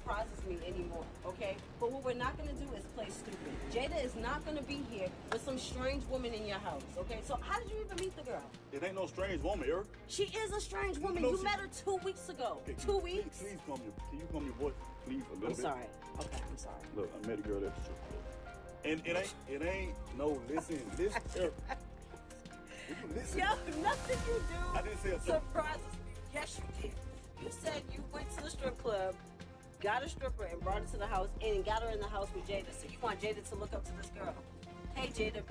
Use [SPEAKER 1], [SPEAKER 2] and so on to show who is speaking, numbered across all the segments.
[SPEAKER 1] surprises me anymore, okay? But what we're not gonna do is play stupid. Jada is not gonna be here with some strange woman in your house, okay? So how did you even meet the girl?
[SPEAKER 2] It ain't no strange woman, Eric.
[SPEAKER 1] She is a strange woman.
[SPEAKER 2] No,
[SPEAKER 1] You met her 2 weeks ago.
[SPEAKER 2] Okay,
[SPEAKER 1] 2 weeks?
[SPEAKER 2] Please calm your, can you calm your voice, please, a little
[SPEAKER 1] I'm
[SPEAKER 2] bit?
[SPEAKER 1] sorry. Okay, I'm sorry.
[SPEAKER 2] Look, I met a girl at the strip club. And it ain't, no, listen, Eric. Listen.
[SPEAKER 1] Yo, nothing you do
[SPEAKER 2] I didn't say a
[SPEAKER 1] surprises me. Yes, you did. You said you went to the strip club, got a stripper, and brought her to the house, and got her in the house with Jada. So you want Jada to look up to this girl. Hey, Jada,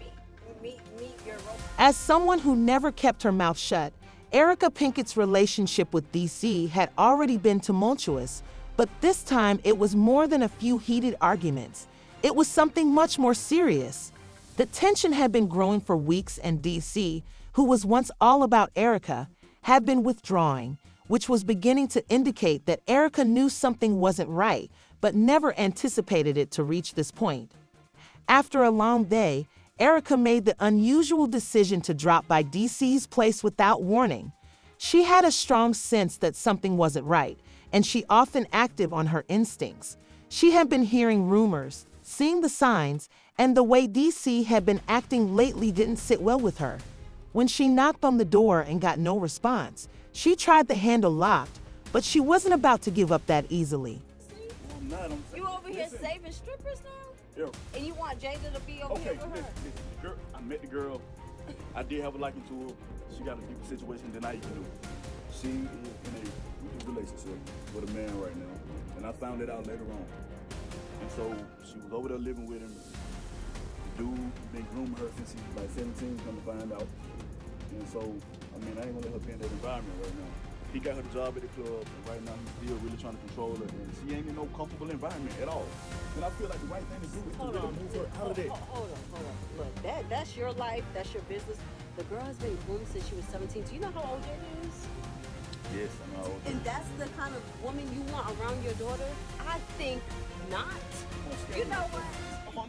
[SPEAKER 1] meet your role.
[SPEAKER 3] As someone who never kept her mouth shut, Erica Pinkett's relationship with DC had already been tumultuous, but this time it was more than a few heated arguments. It was something much more serious. The tension had been growing for weeks, and DC, who was once all about Erica, had been withdrawing, which was beginning to indicate that Erica knew something wasn't right, but never anticipated it to reach this point. After a long day, Erica made the unusual decision to drop by DC's place without warning. She had a strong sense that something wasn't right, and she often acted on her instincts. She had been hearing rumors, seeing the signs, and the way DC had been acting lately didn't sit well with her. When she knocked on the door and got no response, she tried the handle locked, but she wasn't about to give up that easily.
[SPEAKER 2] I'm not,
[SPEAKER 1] You over here saving strippers now?
[SPEAKER 2] Yeah.
[SPEAKER 1] And you want Jada to be over here with her?
[SPEAKER 2] Listen, girl, I met the girl. I did have a liking to her. She got a deeper situation than I even knew. She is in a relationship with a man right now, and I found it out later on. And so she was over there living with him. The dude been grooming her since she was like 17, come to find out. And so, I mean, I ain't gonna let her be in that environment right now. He got her the job at the club, and right now he's still really trying to control her, and she ain't in no comfortable environment at all. And I feel like the right thing to do is to really move her out of that.
[SPEAKER 1] Hold on. Look, that's your life, that's your business. The girl has been groomed since she was 17. Do you know how old Jada is?
[SPEAKER 2] Yes, I know.
[SPEAKER 1] And that's the kind of woman you want around your daughter? I think not. You know what?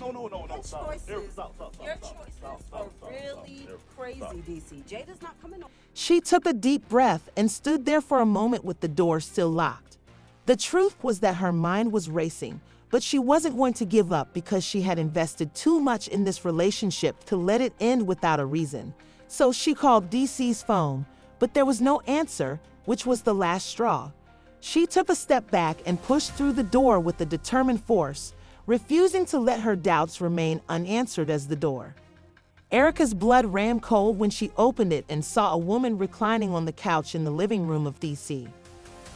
[SPEAKER 2] No.
[SPEAKER 1] Your choices are really crazy, DC. Jada's not coming on.
[SPEAKER 3] She took a deep breath and stood there for a moment with the door still locked. The truth was that her mind was racing, but she wasn't going to give up because she had invested too much in this relationship to let it end without a reason. So she called DC's phone, but there was no answer, which was the last straw. She took a step back and pushed through the door with a determined force, refusing to let her doubts remain unanswered as the door. Erica's blood ran cold when she opened it and saw a woman reclining on the couch in the living room of DC.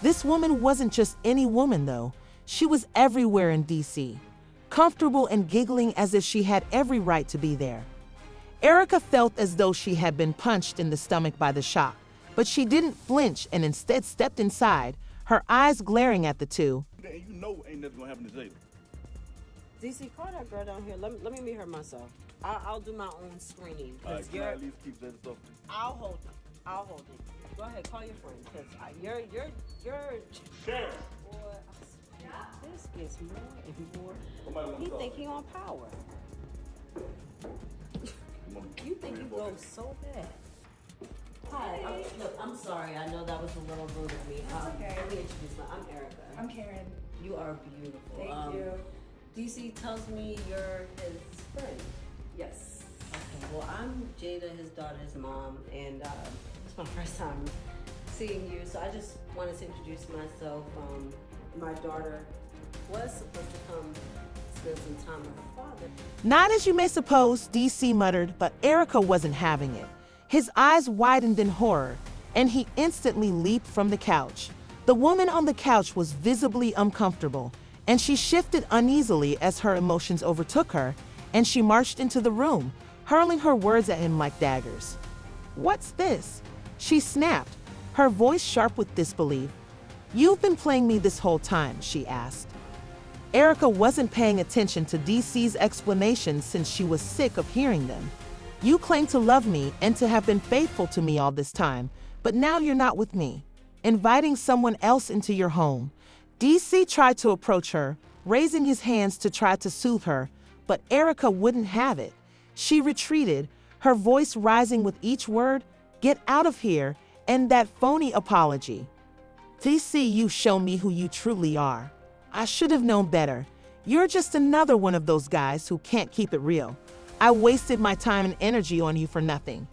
[SPEAKER 3] This woman wasn't just any woman, though. She was everywhere in DC, comfortable and giggling as if she had every right to be there. Erica felt as though she had been punched in the stomach by the shock, but she didn't flinch and instead stepped inside, her eyes glaring at the two.
[SPEAKER 2] You know ain't nothing gonna happen to Jada.
[SPEAKER 1] DC, call that girl down here. Let me meet her myself. I'll do my own screening.
[SPEAKER 2] Alright, can I at least keep that stuff?
[SPEAKER 1] I'll hold it. Go ahead, call your friend. Cause you're.
[SPEAKER 2] Sharon.
[SPEAKER 1] Boy, this gets more and more.
[SPEAKER 2] Somebody wanna
[SPEAKER 1] He
[SPEAKER 2] talk.
[SPEAKER 1] think he on power. You think you go so bad. Hi. Look, I'm sorry. I know that was a little rude of me.
[SPEAKER 4] okay.
[SPEAKER 1] Let me introduce myself. I'm Erica.
[SPEAKER 4] I'm Karen.
[SPEAKER 1] You are beautiful.
[SPEAKER 4] Thank you.
[SPEAKER 1] DC tells me you're his friend.
[SPEAKER 4] Yes.
[SPEAKER 1] Okay, well, I'm Jada, his daughter's mom, and it's my first time seeing you, so I just wanted to introduce myself. My daughter was supposed to come spend some time with her father.
[SPEAKER 3] Not as you may suppose, DC muttered, but Erica wasn't having it. His eyes widened in horror, and he instantly leaped from the couch. The woman on the couch was visibly uncomfortable, and she shifted uneasily as her emotions overtook her, and she marched into the room, hurling her words at him like daggers. "What's this?" she snapped, her voice sharp with disbelief. "You've been playing me this whole time," she asked. Erica wasn't paying attention to DC's explanations since she was sick of hearing them. "You claim to love me and to have been faithful to me all this time, but now you're not with me, inviting someone else into your home." DC tried to approach her, raising his hands to try to soothe her, but Erica wouldn't have it. She retreated, her voice rising with each word, "Get out of here," and that phony apology. "DC, you show me who you truly are." I should have known better. You're just another one of those guys who can't keep it real. I wasted my time and energy on you for nothing.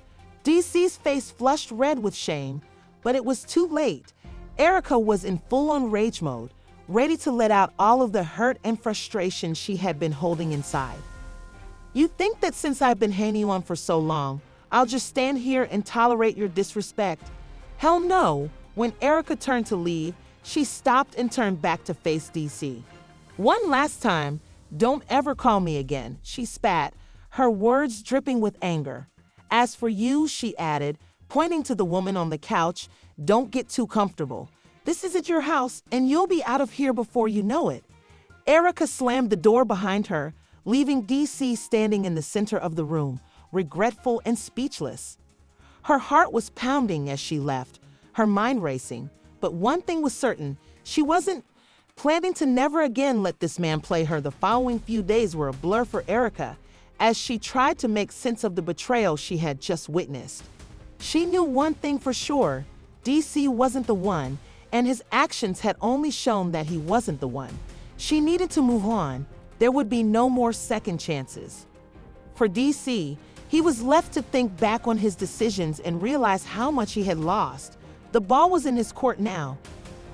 [SPEAKER 3] DC's face flushed red with shame, but it was too late. Erica was in full-on rage mode, ready to let out all of the hurt and frustration she had been holding inside. You think that since I've been hanging on for so long, I'll just stand here and tolerate your disrespect? Hell no. When Erica turned to leave, she stopped and turned back to face DC. One last time, don't ever call me again, she spat, her words dripping with anger. As for you, she added, pointing to the woman on the couch, don't get too comfortable. This isn't your house, and you'll be out of here before you know it. Erica slammed the door behind her, leaving DC standing in the center of the room, regretful and speechless. Her heart was pounding as she left, her mind racing, but one thing was certain, she wasn't planning to never again let this man play her. The following few days were a blur for Erica as she tried to make sense of the betrayal she had just witnessed. She knew one thing for sure, DC wasn't the one, and his actions had only shown that he wasn't the one. She needed to move on. There would be no more second chances. For DC, he was left to think back on his decisions and realize how much he had lost. The ball was in his court now.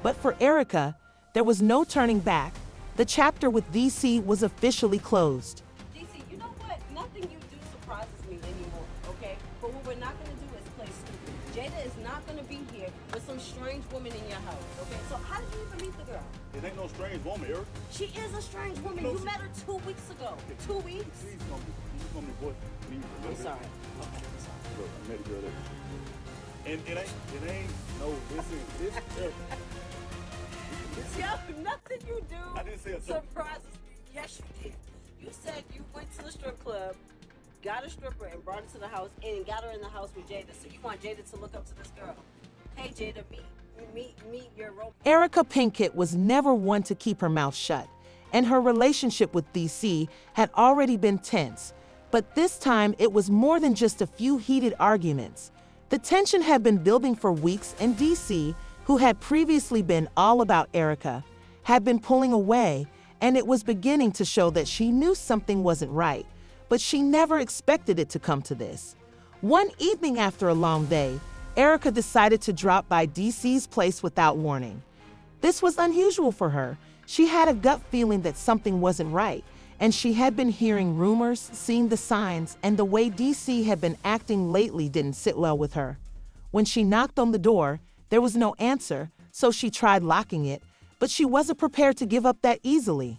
[SPEAKER 3] But for Erica, there was no turning back. The chapter with DC was officially closed.
[SPEAKER 1] DC, you know what? Nothing you do surprises me anymore, okay? But what we're not going to do is play stupid. Jada is not going to be here with some strange woman in your house, okay? So how did you even meet the girl?
[SPEAKER 2] It ain't no strange woman, Eric.
[SPEAKER 1] She is a strange woman. You met her 2 weeks ago. 2 weeks?
[SPEAKER 2] Please come me, boy. Please.
[SPEAKER 1] I'm sorry. Okay, I'm sorry.
[SPEAKER 2] Look, I met a girl there. And it ain't, no, this
[SPEAKER 1] Yo, nothing you do
[SPEAKER 2] I didn't say a
[SPEAKER 1] surprises me. Yes, you did. You said you went to the strip club, got a stripper, and brought her to the house, and got her in the house with Jada. So you want Jada to look up to this girl. Hey, Jada, meet your role.
[SPEAKER 3] Erica Pinkett was never one to keep her mouth shut, and her relationship with DC had already been tense. But this time, it was more than just a few heated arguments. The tension had been building for weeks, and DC, who had previously been all about Erica, had been pulling away, and it was beginning to show that she knew something wasn't right, but she never expected it to come to this. One evening after a long day, Erica decided to drop by DC's place without warning. This was unusual for her. She had a gut feeling that something wasn't right, and she had been hearing rumors, seeing the signs, and the way DC had been acting lately didn't sit well with her. When she knocked on the door, there was no answer, so she tried locking it, but she wasn't prepared to give up that easily.